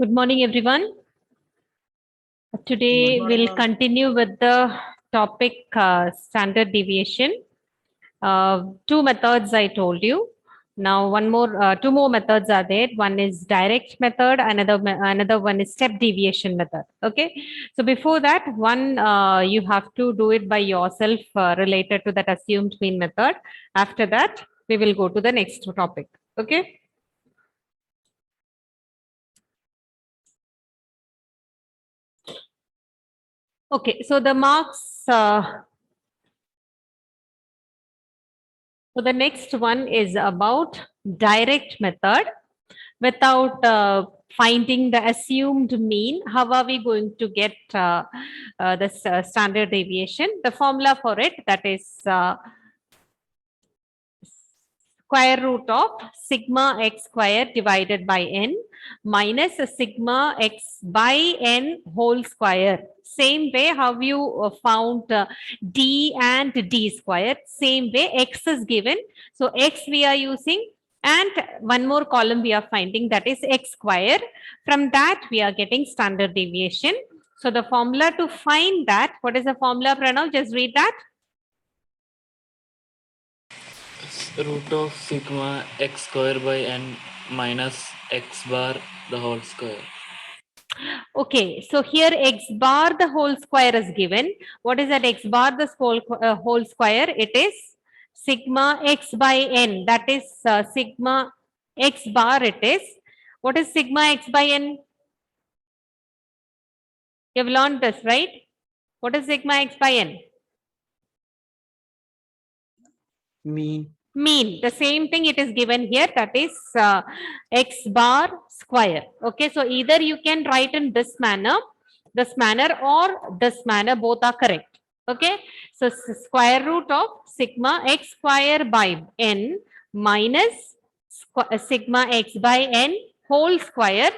Good morning, everyone. Today morning, we'll ma'am. continue with the topic standard deviation. Two methods I told you. Now two more methods are there. One is direct method, another one is step deviation method. Okay. So before that, you have to do it by yourself related to that assumed mean method. After that, we will go to the next topic. Okay. Okay. So the marks. So the next one is about direct method without finding the assumed mean. How are we going to get this standard deviation? The formula for it, that is square root of sigma x square divided by n minus sigma x by n whole square. Same way how you found d and d square, same way x is given. So x we are using and one more column we are finding, that is x square. From that we are getting standard deviation. So the formula to find that, what is the formula, Pranav? Just read that. Root of sigma x square by n minus x bar the whole square. Okay, so here x bar the whole square is given. What is that x bar the whole square? It is sigma x by n. That is sigma x bar it is. What is sigma x by n? You have learned this, right? What is sigma x by n? Mean. Mean. The same thing it is given here, that is x bar square. Okay, so either you can write in this manner or this manner, both are correct. Okay, so square root of sigma x square by n minus sigma x by n whole square.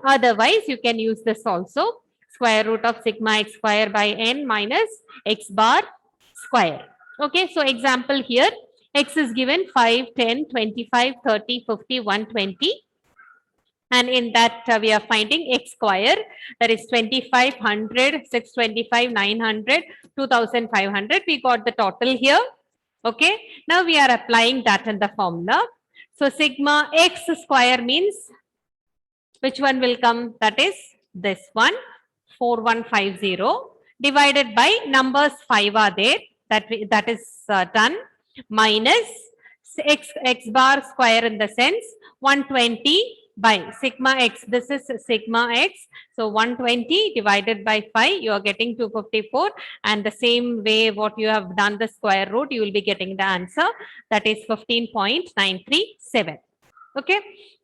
Otherwise you can use this also, square root of sigma x square by n minus x bar square. Okay, so example here, x is given 5, 10, 25, 30, 50, 120. And in that we are finding x square, that is 2500, 625, 900, 2500. We got the total here. Okay, now we are applying that in the formula. So sigma x square means which one will come? That is this one, 4150 divided by numbers 5 are there. That is done, minus x bar square in the sense 120 by sigma x. This is sigma x. So 120 divided by 5, you are getting 254. And the same way what you have done the square root, you will be getting the answer. That is 15.937. Okay,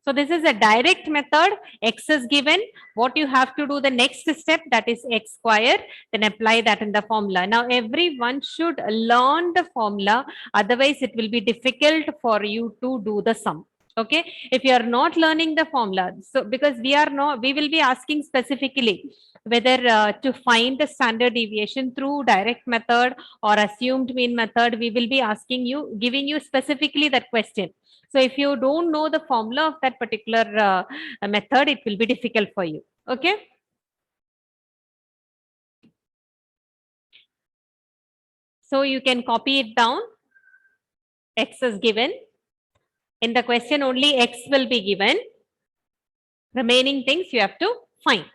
so this is a direct method. X is given. What you have to do the next step, that is x square, then apply that in the formula. Now everyone should learn the formula, otherwise it will be difficult for you to do the sum. Okay, if you are not learning the formula, so because we will be asking specifically whether to find the standard deviation through direct method or assumed mean method. We will be asking you, giving you specifically that question. So if you don't know the formula of that particular method, it will be difficult for you. Okay. So you can copy it down. X is given. In the question only X will be given. Remaining things you have to find.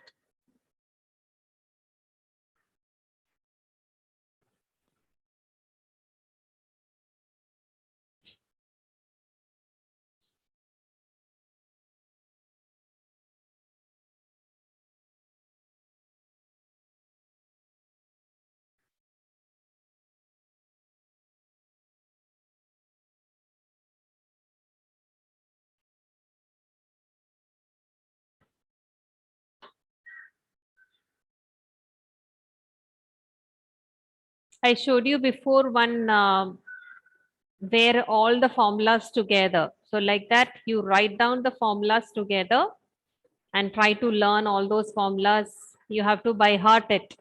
I showed you before one where all the formulas together. So like that, you write down the formulas together and try to learn all those formulas. You have to by heart it.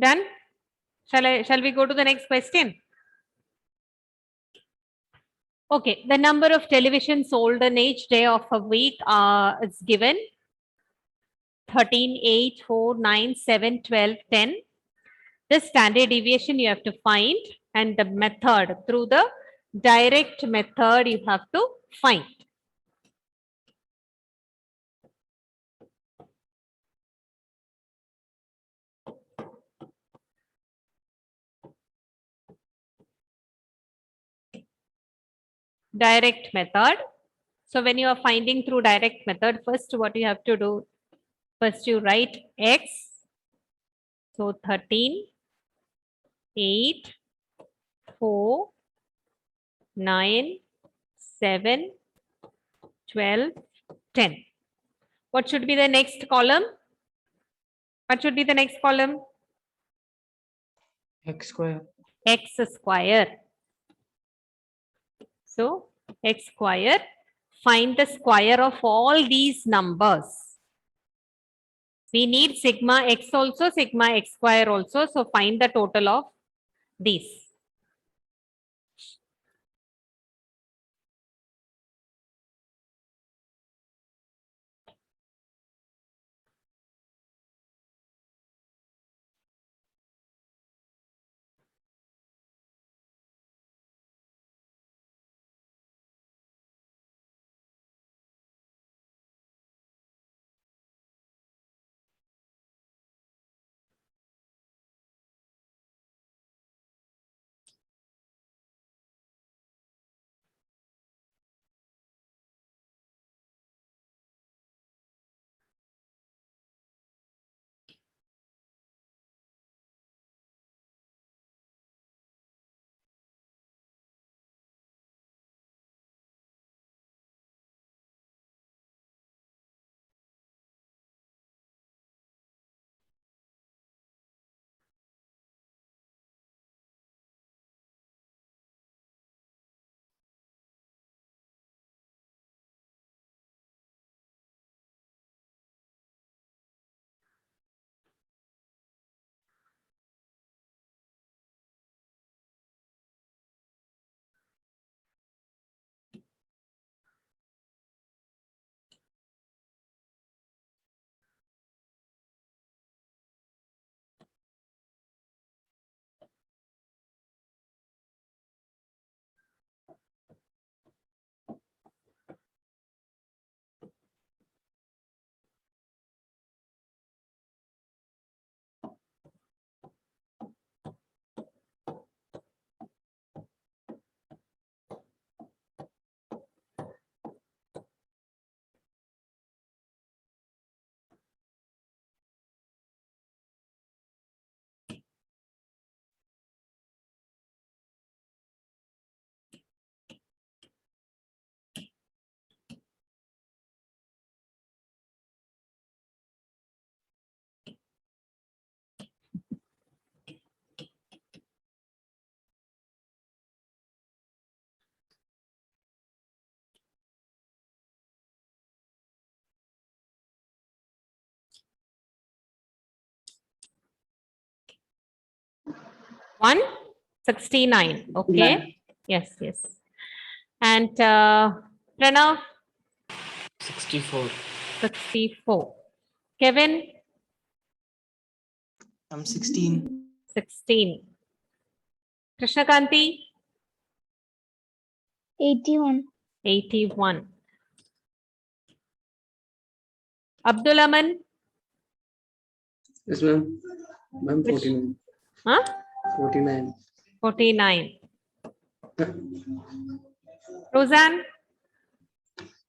Done? Shall we go to the next question? Okay, the number of televisions sold on each day of a week is given 13, 8, 4, 9, 7, 12, 10. The standard deviation you have to find, and the method, through the direct method you have to find. Direct method. So when you are finding through direct method, first what you have to do, first you write x. So 13, 8, 4, 9, 7, 12, 10. What should be the next column? What should be the next column? X square. X square. So x square. Find the square of all these numbers. We need sigma x also, sigma x square also. So find the total of these. One 69. Okay. Yes, yes. And Pranav, 64. 64. Kevin, I'm 16. 16. Krishnakanti, 81. 81. Abdul Aman, Yes, ma'am. Ma'am, 49. huh? 49. 49. Roseanne,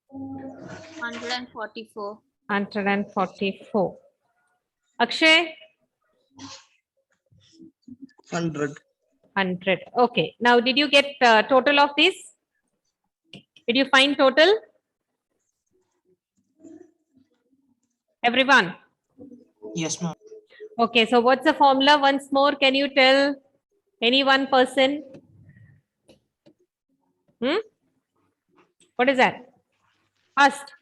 144. 144. Akshay, 100. 100. Okay. Now, did you get total of this? Did you find total? Everyone? Yes, ma'am. Okay. So, what's the formula? Once more, can you tell any one person? What is that? First.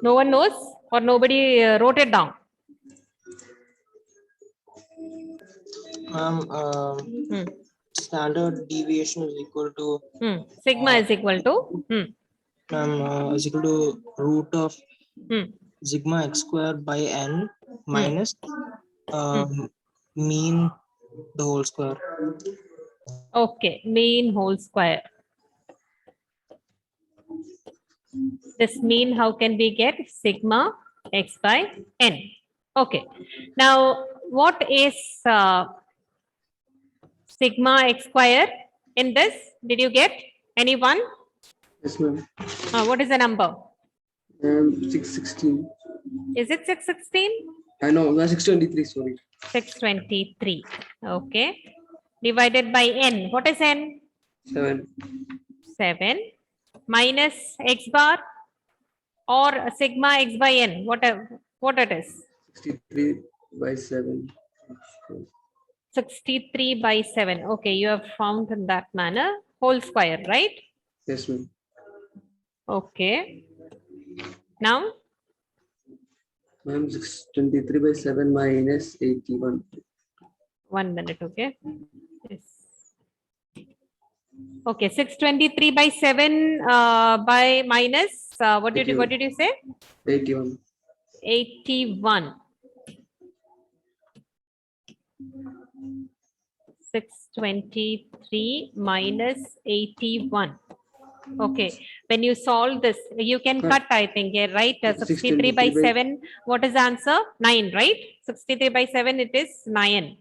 No one knows or nobody wrote it down? Hmm. Standard deviation is equal to Sigma is equal to is equal to root of hmm. sigma x square by n minus mean the whole square. Okay, mean whole square. This mean, how can we get? Sigma x by n. Okay. Now, what is sigma x square in this? Did you get anyone? Yes, ma'am. What is the number? 616. Is it 616? I know, 623, sorry. 623. Okay. Divided by n. What is n? 7. 7 minus x bar or sigma x by n. What it is? 63 by 7. 63 by 7. Okay, you have found in that manner. Whole square, right? Yes, ma'am. Okay. Now, Ma'am, 623 by 7 minus 81. 1 minute, okay? Yes. Okay, 623 by 7 by minus, what did you say? 81. 81. 623 minus 81. Okay, when you solve this, you can cut, I think, yeah, right? 63 by 7, what is the answer? 9, right? 63 by 7, it is 9.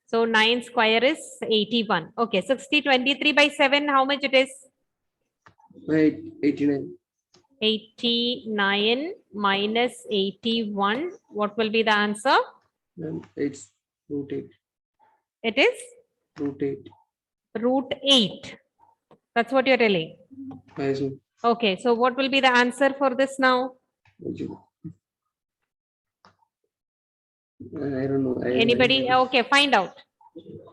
So 9 square is 81. Okay, 23 by 7, how much it is? 89. 89 minus 81. What will be the answer? Ma'am, it's root 8. It is Root 8. root 8. That's what you're telling. Yes, ma'am. Okay, so what will be the answer for this now? I don't know. Anybody? Okay, find out.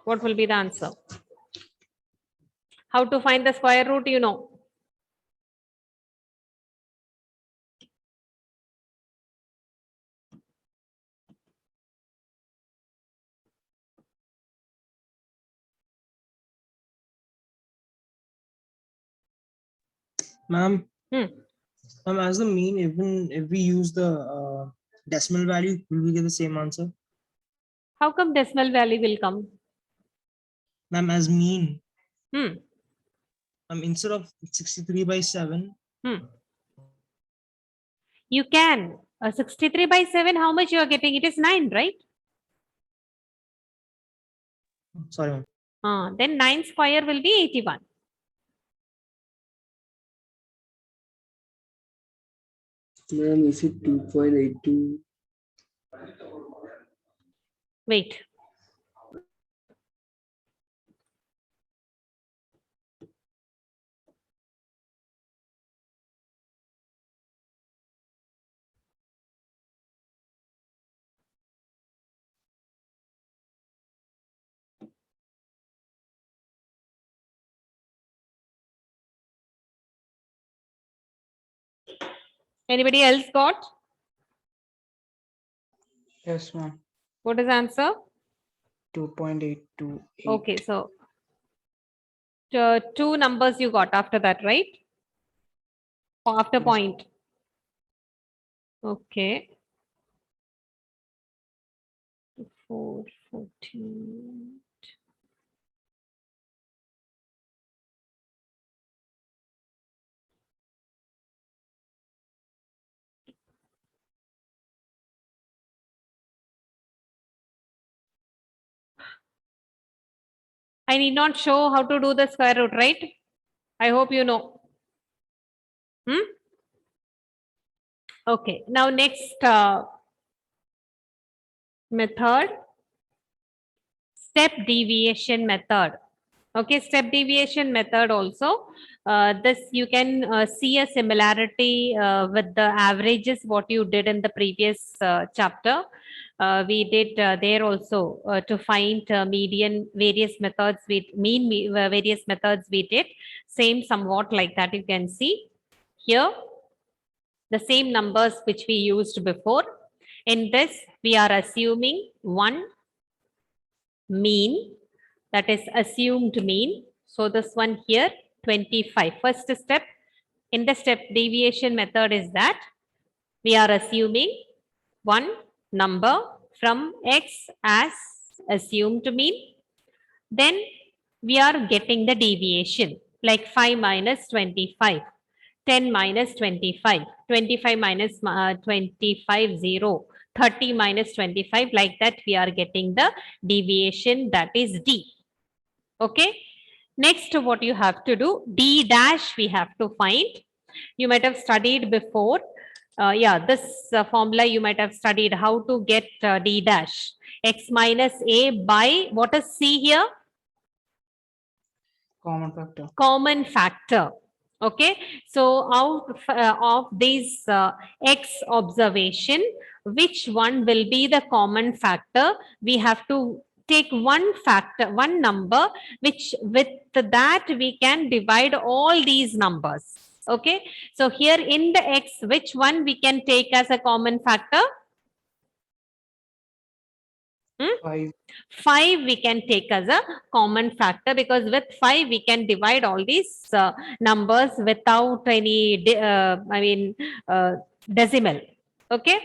What will be the answer? How to find the square root, you know. Ma'am, Hmm. as the mean, even if we use the decimal value, will we get the same answer? How come decimal value will come? Ma'am, as mean, Hmm. Instead of 63 by 7, You can. 63 by 7, how much you are getting? It is 9, right? sorry, ma'am. Then 9 square will be 81. Ma'am, is it 2.82? Wait. Anybody else got? Yes, ma'am. What is the answer? 2.828. Okay, so 2 numbers you got after that, right? After Yes. point. Okay. 4, 14. I need not show how to do the square root, right? I hope you know. Okay, now next method, step deviation method. Okay, step deviation method also. This you can see a similarity with the averages what you did in the previous chapter. We did there also to find median various methods with various methods we did. Same somewhat like that you can see here. The same numbers which we used before. In this, we are assuming one mean, that is assumed mean. So this one here, 25. First step in the step deviation method is that we are assuming one number from X as assumed mean. Then we are getting the deviation like 5 minus 25. 10 minus 25, 25 minus 25, 0, 30 minus 25, like that we are getting the deviation, that is D. Okay. Next, what you have to do, D dash we have to find. You might have studied before. Yeah, this formula you might have studied how to get D dash. X minus A by, what is C here? Common factor. Common factor. Okay, so out of these X observation, which one will be the common factor? We have to take one factor, one number, which with that we can divide all these numbers. Okay, so here in the X, which one we can take as a common factor? 5. 5 we can take as a common factor, because with 5 we can divide all these numbers without any decimal. Okay,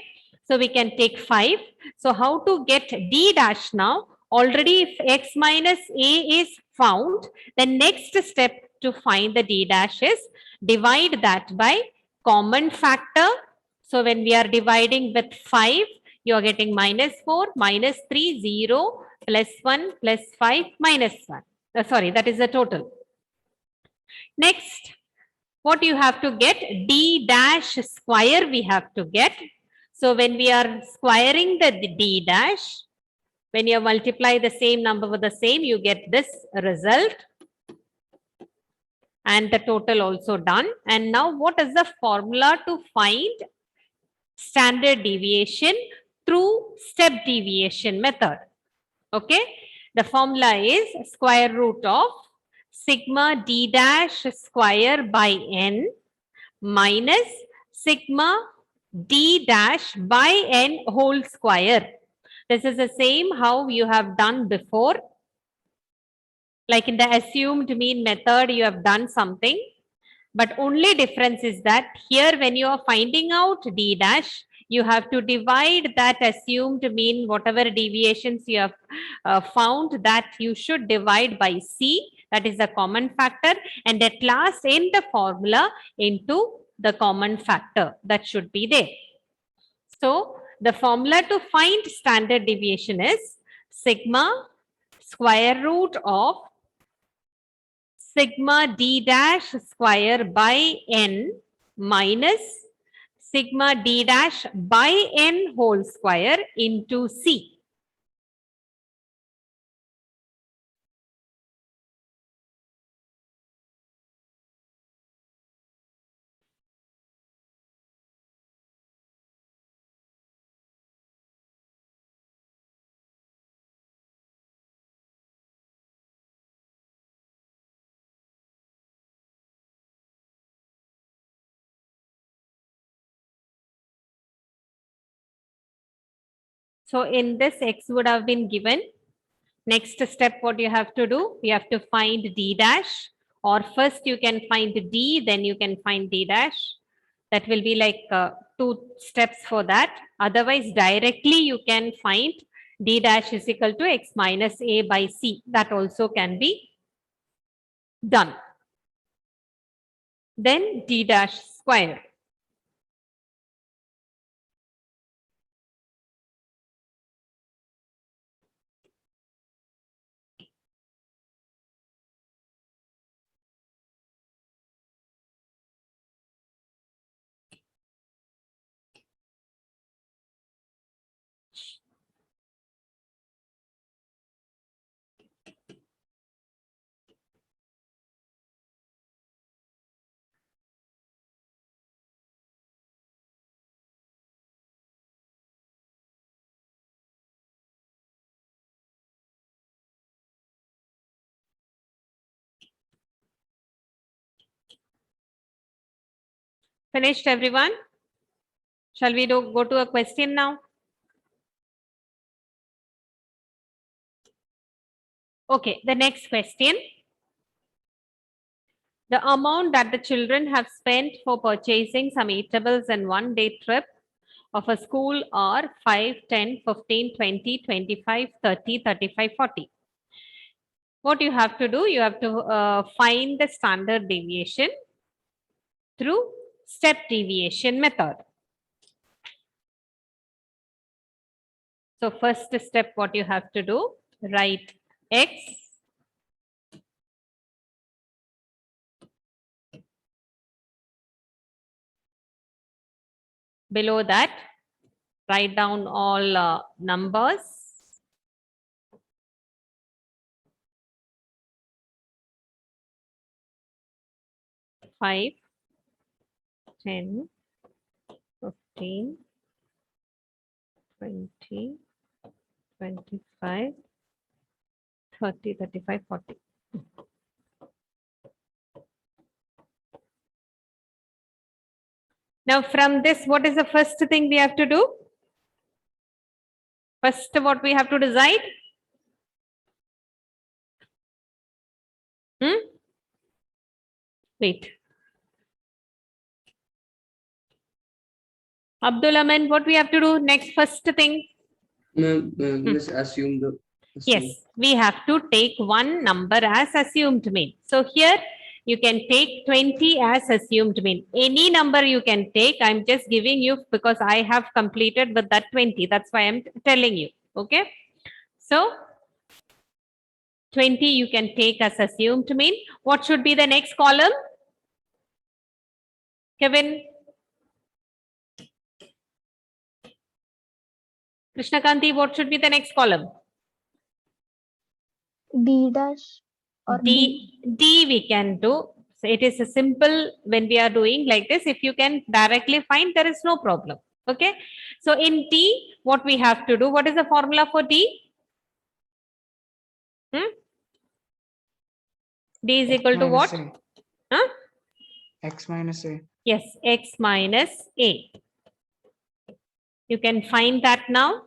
so we can take 5. So how to get D dash now? Already if X minus A is found, the next step to find the D dash is divide that by common factor. So when we are dividing with 5, you are getting minus 4, minus 3, 0, plus 1, plus 5, minus 1. Sorry, that is the total. Next, what you have to get? D dash square we have to get. So when we are squaring the D dash, when you multiply the same number with the same, you get this result. And the total also done. And now what is the formula to find standard deviation through step deviation method? Okay, the formula is square root of sigma D dash square by n minus sigma D dash by n whole square. This is the same how you have done before. Like in the assumed mean method, you have done something. But only difference is that here when you are finding out D dash, you have to divide that assumed mean, whatever deviations you have found, that you should divide by C, that is the common factor, and at last in the formula into the common factor that should be there. So the formula to find standard deviation is sigma square root of sigma D dash square by n minus sigma D dash by n whole square into C. So in this X would have been given. Next step, what you have to do? You have to find D dash, or first you can find D, then you can find D dash. That will be like 2 steps for that. Otherwise, directly you can find D dash is equal to X minus A by C. That also can be done. Then D dash square. Finished, everyone? Shall we go to a question now? Okay, the next question. The amount that the children have spent for purchasing some eatables and one-day trip of a school are 5, 10, 15, 20, 25, 30, 35, 40. What you have to do, you have to find the standard deviation through step deviation method. So first step, what you have to do, write x below that, write down all numbers. Five, 10, 15, 20, 25, 30, 35, 40. Now from this, what is the first thing we have to do? First, what we have to decide? Wait. Abdul Aman, what we have to do next? First thing? Ma'am, just assume the. Yes, we have to take one number as assumed mean. So here you can take 20 as assumed mean. Any number you can take. I'm just giving you because I have completed with that 20. That's why I'm telling you. Okay. So 20 you can take as assumed mean. What should be the next column? Kevin? Krishnakanti, what should be the next column? D dash or D we can do. So it is a simple when we are doing like this. If you can directly find, there is no problem. Okay. So in D, what we have to do? What is the formula for D? D is equal to what? Huh? X minus A. Yes, X minus A. You can find that now.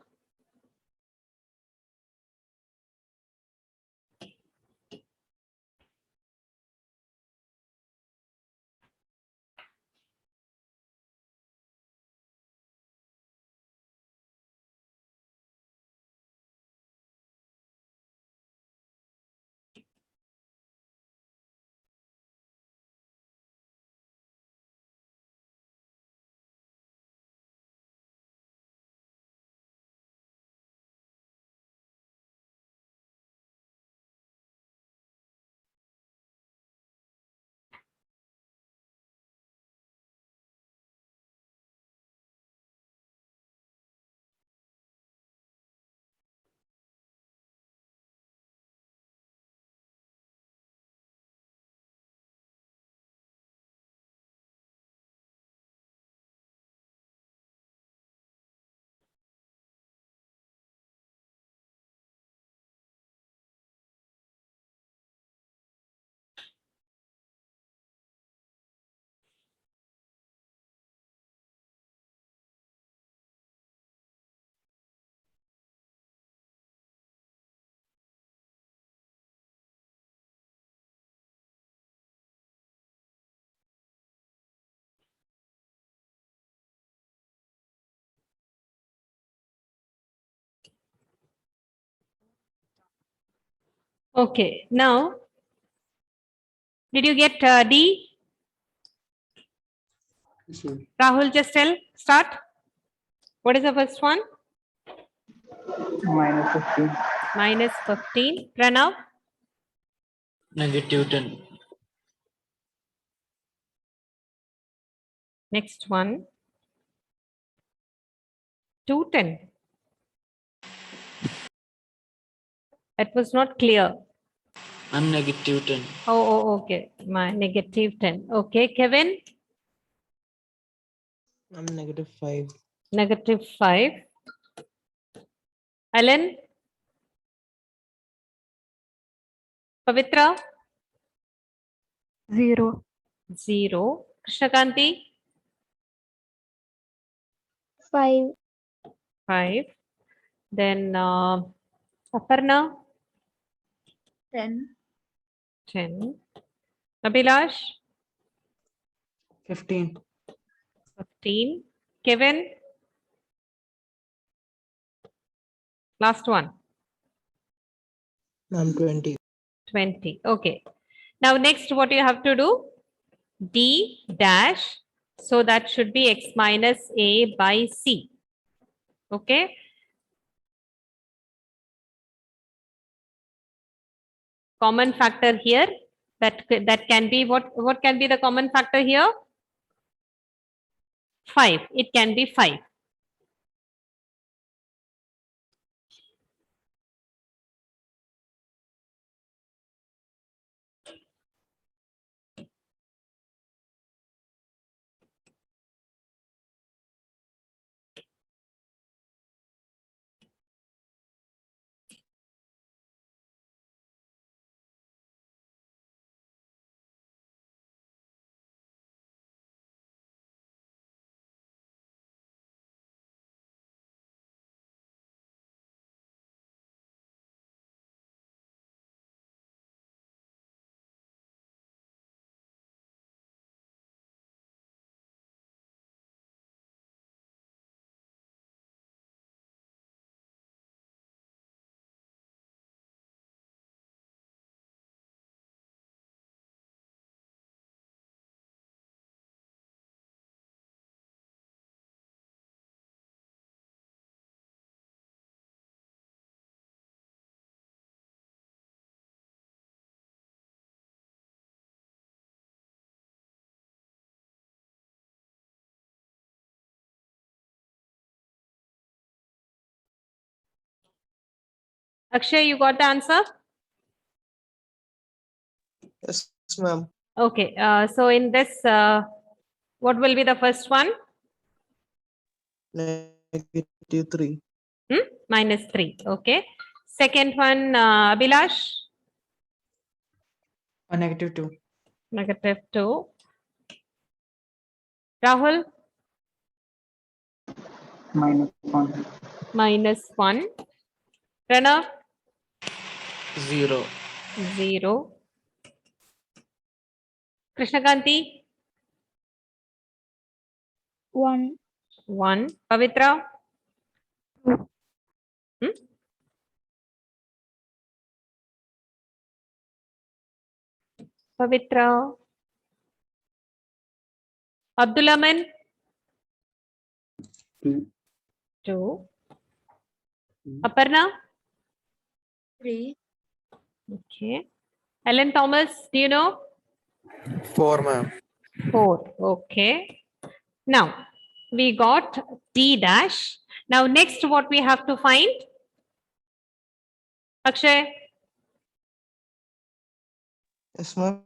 Okay. Now, did you get D? Yes, ma'am. Rahul, just tell. Start. What is the first one? Minus 15. Minus 15. Pranav? Negative 10. Next one. 210. It was not clear. I'm negative 10. Oh, okay. My negative 10. Okay, Kevin? I'm -5. Negative 5. Alan? Pavitra? 0. 0. Krishnakanti? 5. 5. Then Aparna, 10. 10. Abhilash, 15. 15. Kevin, last one, Ma'am, 20. 20. Okay. Now next what you have to do? D dash. So that should be x minus a by c. Okay. Common factor here. That can be what can be the common factor here? 5. It can be 5. Akshay, you got the answer? Yes, ma'am. Okay. So in this, what will be the first one? -3. Minus 3. Okay. Second one, Abhilash, -2. negative 2. Rahul, -1. minus 1. Pranav, 0. 0. Krishnakanti, 1. 1. Pavitra, Hmm? Pavitra, Abdulaman, 2. 2. Aparna, 3. okay. Ellen Thomas, do you know? 4, ma'am. 4. Okay. Now we got D dash. Now next what we have to find? Akshay, Yes, ma'am.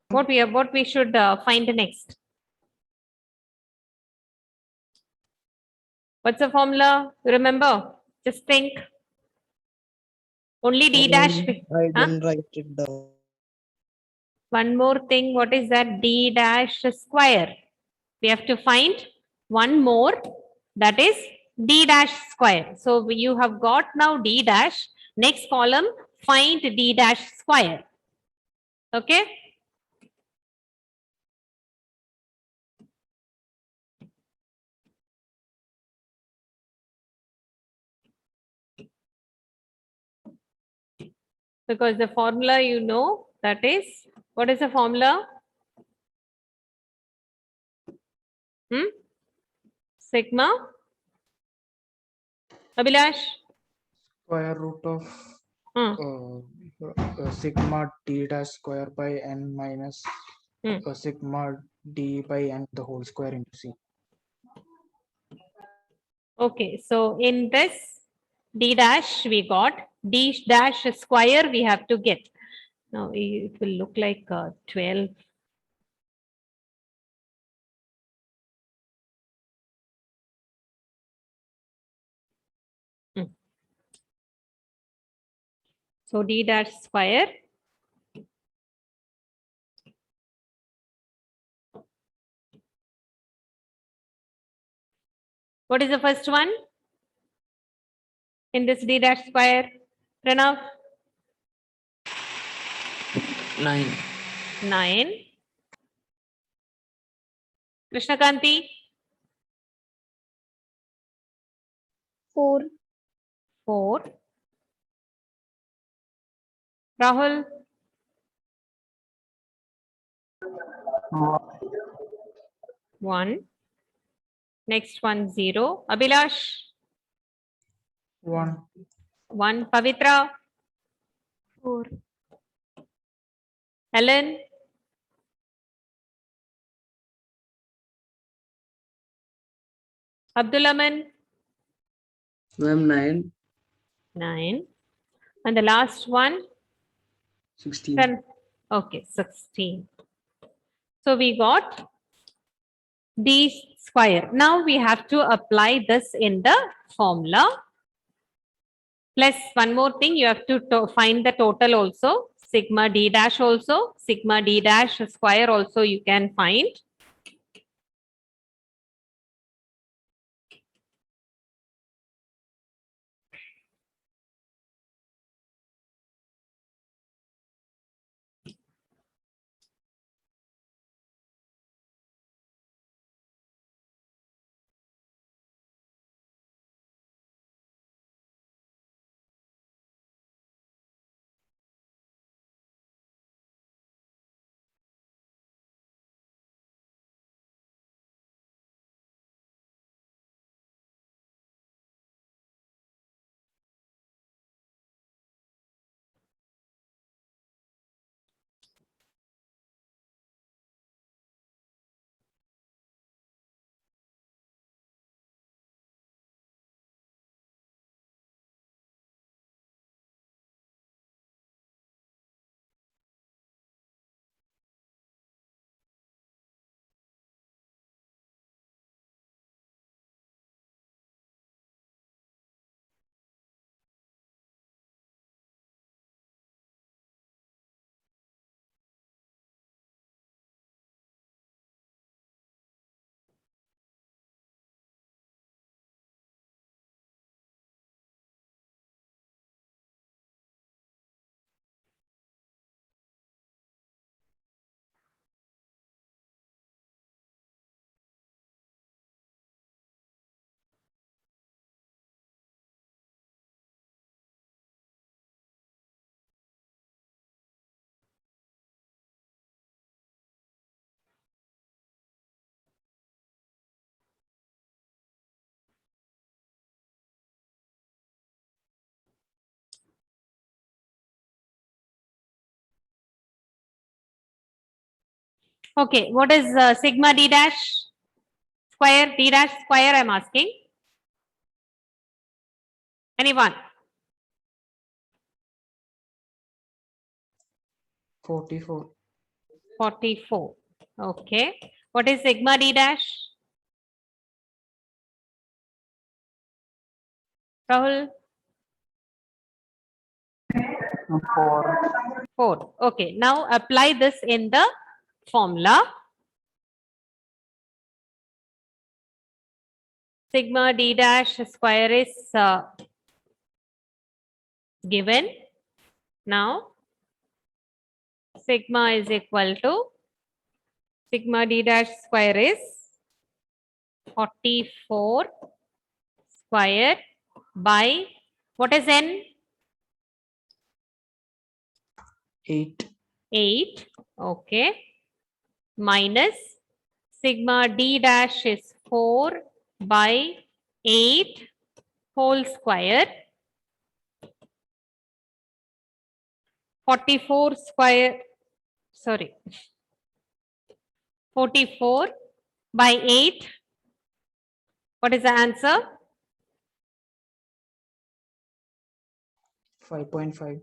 what we should find next? What's the formula? Remember? Just think. Only D dash. I Huh? didn't write it down. One more thing. What is that? D dash square. We have to find one more. That is D dash square. So you have got now D dash. Next column, find D dash square. Okay. Because the formula you know, that is, what is the formula? Sigma. Abhilash. Square root of Hmm. sigma d dash square by n minus Hmm. sigma d by n the whole square into c. Okay, so in this D dash we got D dash square we have to get. Now it will look like 12. So D dash square. What is the first one in this d dash square? Pranav? 9. 9. Krishnakanti? 4. 4. Rahul? 1. Next one 0. Abhilash? 1. 1. Pavitra? 4. Helen? Abdulaman? Ma'am, 9, 9. And the last one? 16. 10. Okay, 16. So we got d square. Now we have to apply this in the formula. Plus one more thing, you have to find the total also. Sigma d dash also. Sigma d dash square also you can find. Okay, what is sigma d dash square? D dash square I'm asking. Anyone? 44. 44. Okay. What is sigma d dash? Rahul? 4. 4. Okay. Now apply this in the formula. Sigma d dash square is given. Now sigma is equal to sigma d dash square is 44 square by what is n? 8. 8. Okay. Minus sigma d dash is 4 by 8 whole square. 44 square, sorry, 44 by 8. What is the answer? 5.5.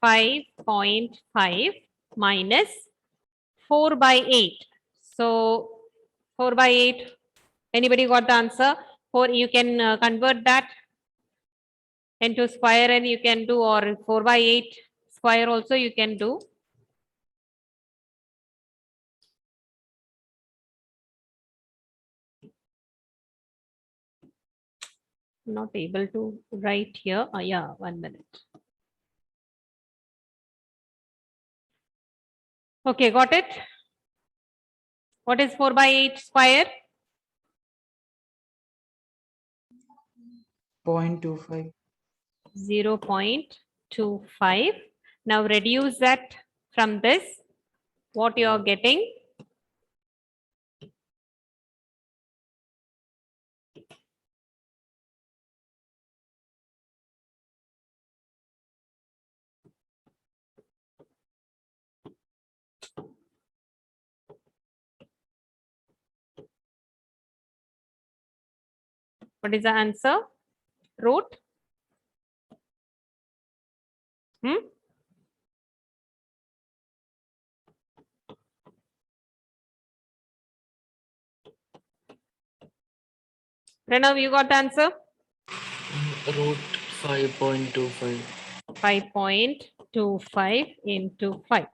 5.5 minus 4 by 8. So 4 by 8. Anybody got the answer? 4, you can convert that into square and you can do, or 4 by 8 square also you can do. Not able to write here. Yeah, 1 minute. Okay, got it? What is 4 by 8 square? 0.25. 0.25. Now reduce that from this. What you are getting? What is the answer? Root? Hmm? Pranav, you got the answer? Root 5.25. 5.25 into 5.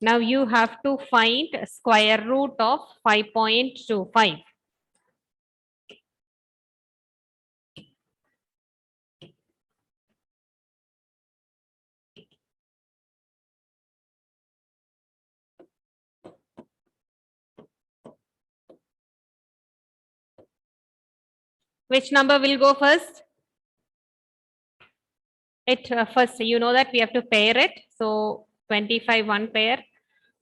Now you have to find square root of 5.25. Which number will go first? First, you know that we have to pair it. So 25, one pair.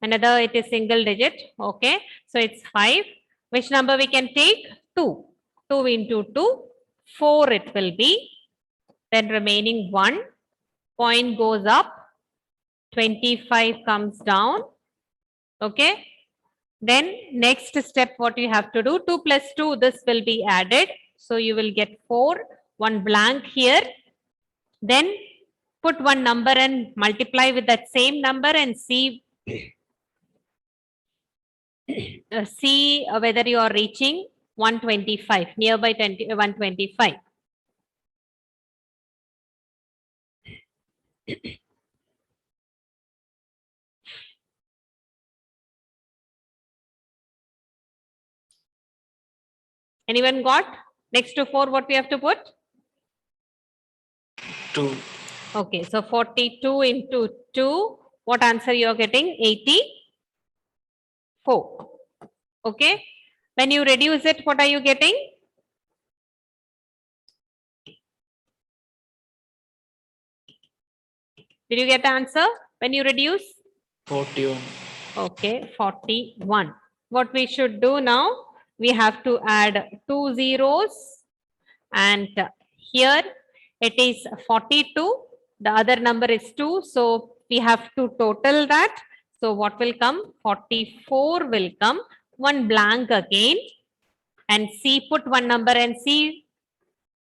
Another, it is single digit. Okay. So it's 5. Which number we can take? 2. 2 into 2, 4 it will be. Then remaining 1. Point goes up. 25 comes down. Okay. Then next step, what you have to do, 2 plus 2, this will be added. So you will get 4, 1 blank here. Then put one number and multiply with that same number and see whether you are reaching 125, nearby 125. Anyone got? Next to 4, what we have to put? 2. Okay, so 42 into 2, what answer you are getting? 84. Okay, when you reduce it, what are you getting? Did you get the answer when you reduce? 41. Okay, 41. What we should do now, we have to add 2 zeros and here it is 42. The other number is 2. So we have to total that. So what will come? 44 will come. One blank again and see, put one number and see,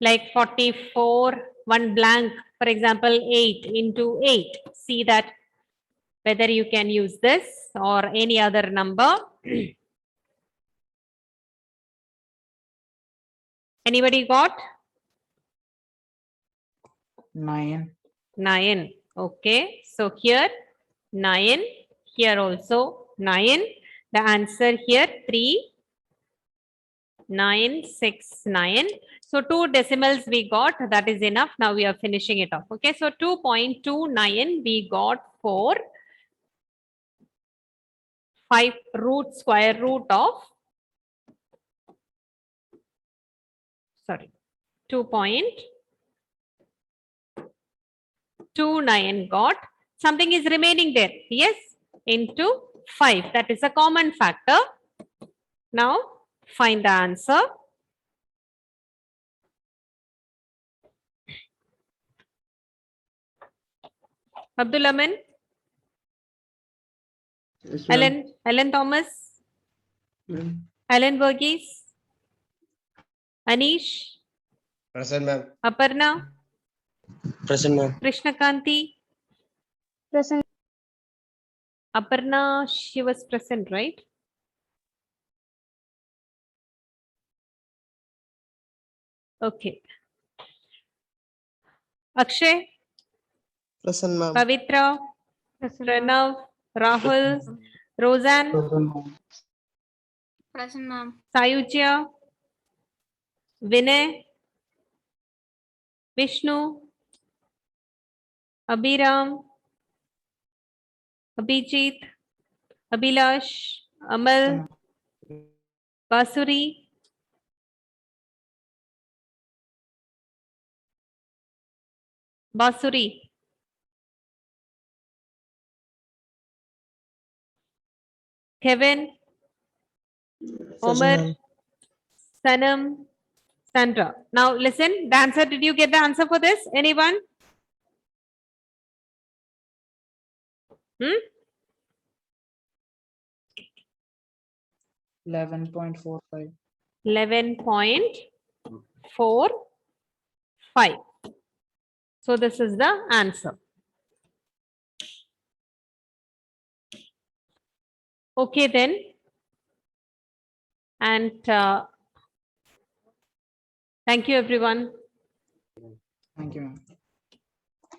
like 44, one blank, for example, 8 into 8. See that whether you can use this or any other number. Anybody got? 9. 9. Okay. So here 9. Here also 9. The answer here 3969. So 2 decimals we got. That is enough. Now we are finishing it off. Okay. So 2.29 we got for 5 root square root of, sorry, 2.29 got. Something is remaining there. Yes, into 5. That is a common factor. Now find the answer. Abdul Amin, Yes, ma'am. Ellen Thomas, Ma'am. Alan Verghese, Anish, Present, ma'am. Aparna, Present, ma'am. Krishnakanti. Present. Aparna, she was present, right? Okay. Akshay, Present, ma'am. Pavitra, Present, ma'am. Pranav, Rahul, Roseanne, Present, ma'am. Sayujya, Vinay, Vishnu, Abhiram, Abhijit, Abhilash, Amal, Basuri, Basuri, Kevin, Present, Omar, ma'am. Sanam, Sandra. Now listen, the answer, did you get the answer for this? Anyone? Hmm? 11.45. 11.45. So this is the answer. Okay then. And thank you everyone. Thank you, ma'am.